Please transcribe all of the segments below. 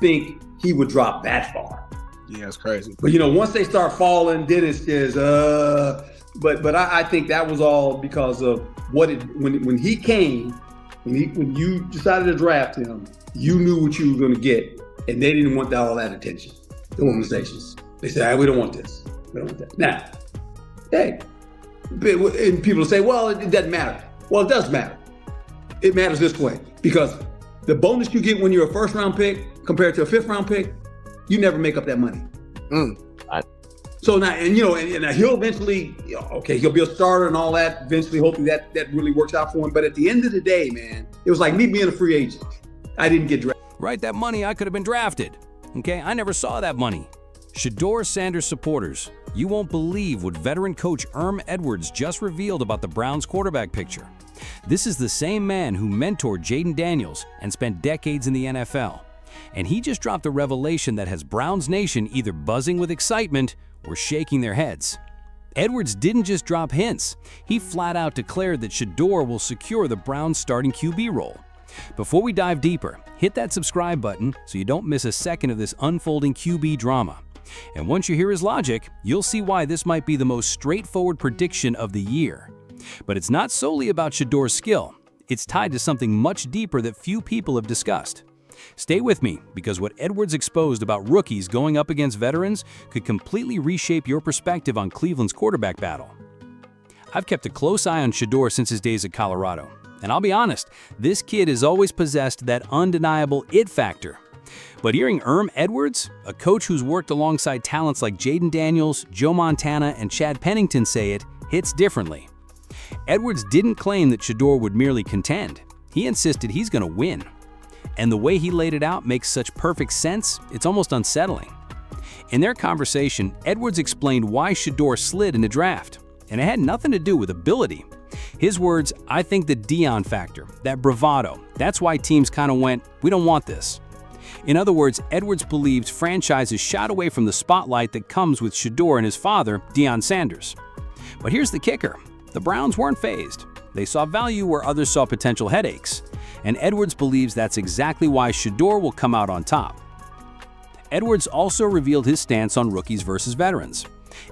think he would drop that far. Yeah, it's crazy. But once they start falling, then it's just But I think that was all because of when he came, when you decided to draft him, you knew what you were going to get, and they didn't want all that attention. The organizations, they said, we don't want this, we don't want that. Now, hey, and people say, well, it doesn't matter. Well, it does matter. It matters this way because the bonus you get when you're a first round pick compared to a fifth round pick, you never make up that money. So now, and he'll eventually, he'll be a starter and all that. Eventually, hopefully that really works out for him. But at the end of the day, man, it was like me being a free agent. I didn't get drafted. Right, that money, I could have been drafted. Okay, I never saw that money. Shedeur Sanders supporters, you won't believe what veteran coach Herm Edwards just revealed about the Browns quarterback picture. This is the same man who mentored Jayden Daniels and spent decades in the NFL. And he just dropped a revelation that has Browns Nation either buzzing with excitement or shaking their heads. Edwards didn't just drop hints. He flat out declared that Shedeur will secure the Browns' starting QB role. Before we dive deeper, hit that subscribe button so you don't miss a second of this unfolding QB drama. And once you hear his logic, you'll see why this might be the most straightforward prediction of the year. But it's not solely about Shedeur's skill. It's tied to something much deeper that few people have discussed. Stay with me, because what Edwards exposed about rookies going up against veterans could completely reshape your perspective on Cleveland's quarterback battle. I've kept a close eye on Shedeur since his days at Colorado, and I'll be honest, this kid has always possessed that undeniable it factor. But hearing Herm Edwards, a coach who's worked alongside talents like Jayden Daniels, Joe Montana, and Chad Pennington say it, hits differently. Edwards didn't claim that Shedeur would merely contend. He insisted he's going to win. And the way he laid it out makes such perfect sense, it's almost unsettling. In their conversation, Edwards explained why Shedeur slid in the draft, and it had nothing to do with ability. His words, "I think the Dion factor, that bravado, that's why teams kind of went, we don't want this." In other words, Edwards believed franchises shied away from the spotlight that comes with Shedeur and his father, Deion Sanders. But here's the kicker. The Browns weren't fazed. They saw value where others saw potential headaches. And Edwards believes that's exactly why Shedeur will come out on top. Edwards also revealed his stance on rookies versus veterans.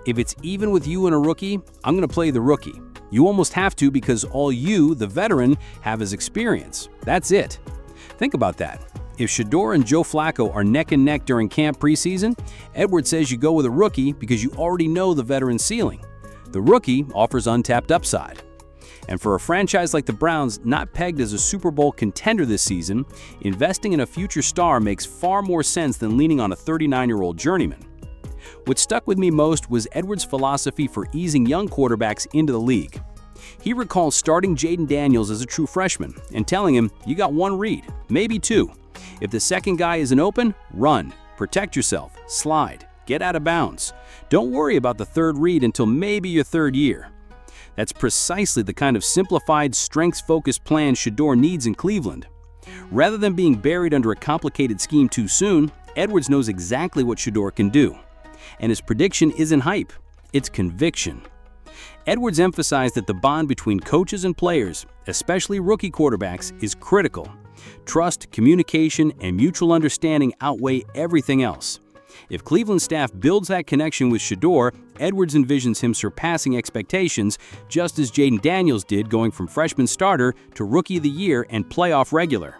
If it's even with you and a rookie, I'm going to play the rookie. You almost have to because all you, the veteran, have is experience. That's it. Think about that. If Shedeur and Joe Flacco are neck and neck during camp preseason, Edwards says you go with a rookie because you already know the veteran's ceiling. The rookie offers untapped upside. And for a franchise like the Browns, not pegged as a Super Bowl contender this season, investing in a future star makes far more sense than leaning on a 39-year-old journeyman. What stuck with me most was Edwards' philosophy for easing young quarterbacks into the league. He recalls starting Jayden Daniels as a true freshman and telling him, you got one read, maybe two. If the second guy isn't open, run, protect yourself, slide, get out of bounds. Don't worry about the third read until maybe your third year. That's precisely the kind of simplified, strengths-focused plan Shedeur needs in Cleveland. Rather than being buried under a complicated scheme too soon, Edwards knows exactly what Shedeur can do. And his prediction isn't hype, it's conviction. Edwards emphasized that the bond between coaches and players, especially rookie quarterbacks, is critical. Trust, communication, and mutual understanding outweigh everything else. If Cleveland staff builds that connection with Shedeur, Edwards envisions him surpassing expectations, just as Jayden Daniels did going from freshman starter to Rookie of the Year and playoff regular.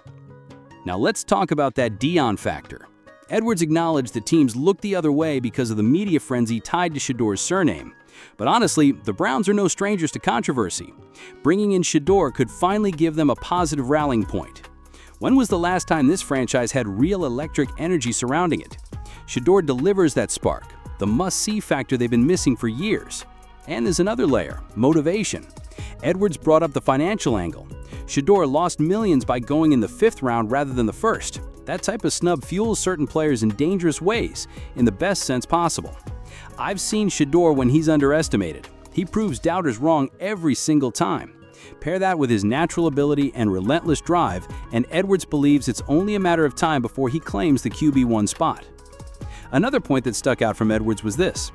Now let's talk about that Dion factor. Edwards acknowledged that teams looked the other way because of the media frenzy tied to Shedeur's surname. But honestly, the Browns are no strangers to controversy. Bringing in Shedeur could finally give them a positive rallying point. When was the last time this franchise had real electric energy surrounding it? Shedeur delivers that spark, the must-see factor they've been missing for years. And there's another layer, motivation. Edwards brought up the financial angle. Shedeur lost millions by going in the 5th round rather than the 1st. That type of snub fuels certain players in dangerous ways, in the best sense possible. I've seen Shedeur when he's underestimated. He proves doubters wrong every single time. Pair that with his natural ability and relentless drive, and Edwards believes it's only a matter of time before he claims the QB1 spot. Another point that stuck out from Edwards was this.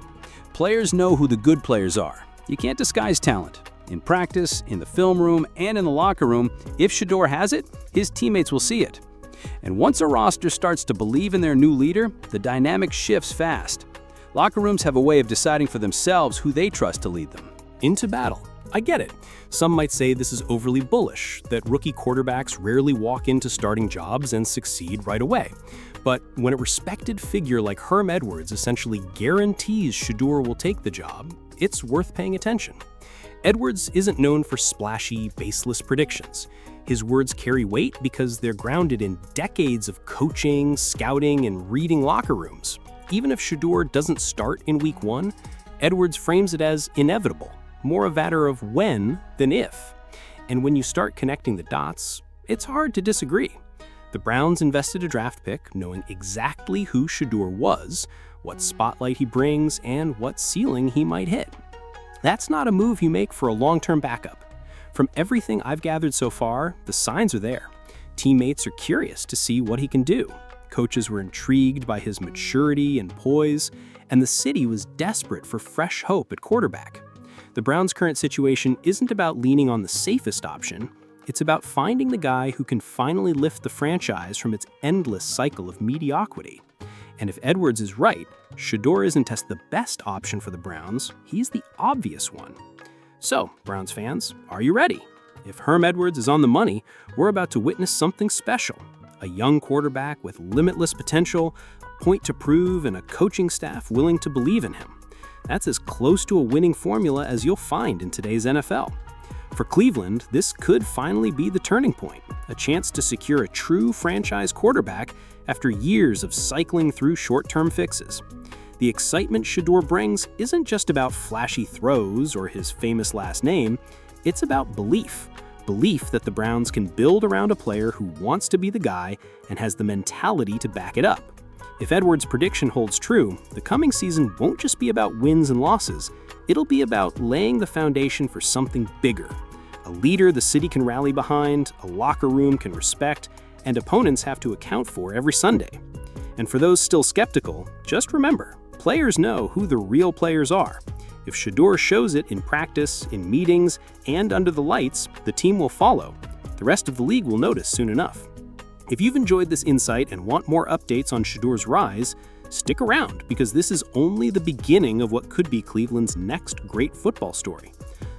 Players know who the good players are. You can't disguise talent. In practice, in the film room, and in the locker room, if Shedeur has it, his teammates will see it. And once a roster starts to believe in their new leader, the dynamic shifts fast. Locker rooms have a way of deciding for themselves who they trust to lead them into battle. I get it. Some might say this is overly bullish, that rookie quarterbacks rarely walk into starting jobs and succeed right away. But when a respected figure like Herm Edwards essentially guarantees Shedeur will take the job, it's worth paying attention. Edwards isn't known for splashy, baseless predictions. His words carry weight because they're grounded in decades of coaching, scouting, and reading locker rooms. Even if Shedeur doesn't start in week 1, Edwards frames it as inevitable, more a matter of when than if. And when you start connecting the dots, it's hard to disagree. The Browns invested a draft pick knowing exactly who Shedeur was, what spotlight he brings, and what ceiling he might hit. That's not a move you make for a long-term backup. From everything I've gathered so far, the signs are there. Teammates are curious to see what he can do. Coaches were intrigued by his maturity and poise, and the city was desperate for fresh hope at quarterback. The Browns' current situation isn't about leaning on the safest option. It's about finding the guy who can finally lift the franchise from its endless cycle of mediocrity. And if Edwards is right, Shedeur isn't just the best option for the Browns, he's the obvious one. So, Browns fans, are you ready? If Herm Edwards is on the money, we're about to witness something special. A young quarterback with limitless potential, a point to prove, and a coaching staff willing to believe in him. That's as close to a winning formula as you'll find in today's NFL. For Cleveland, this could finally be the turning point, a chance to secure a true franchise quarterback after years of cycling through short-term fixes. The excitement Shedeur brings isn't just about flashy throws or his famous last name, it's about belief. Belief that the Browns can build around a player who wants to be the guy and has the mentality to back it up. If Edwards' prediction holds true, the coming season won't just be about wins and losses, it'll be about laying the foundation for something bigger. A leader the city can rally behind, a locker room can respect, and opponents have to account for every Sunday. And for those still skeptical, just remember, players know who the real players are. If Shedeur shows it in practice, in meetings, and under the lights, the team will follow. The rest of the league will notice soon enough. If you've enjoyed this insight and want more updates on Shedeur's rise, stick around because this is only the beginning of what could be Cleveland's next great football story.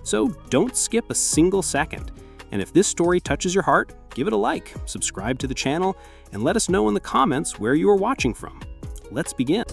So don't skip a single second. And if this story touches your heart, give it a like, subscribe to the channel, and let us know in the comments where you are watching from. Let's begin.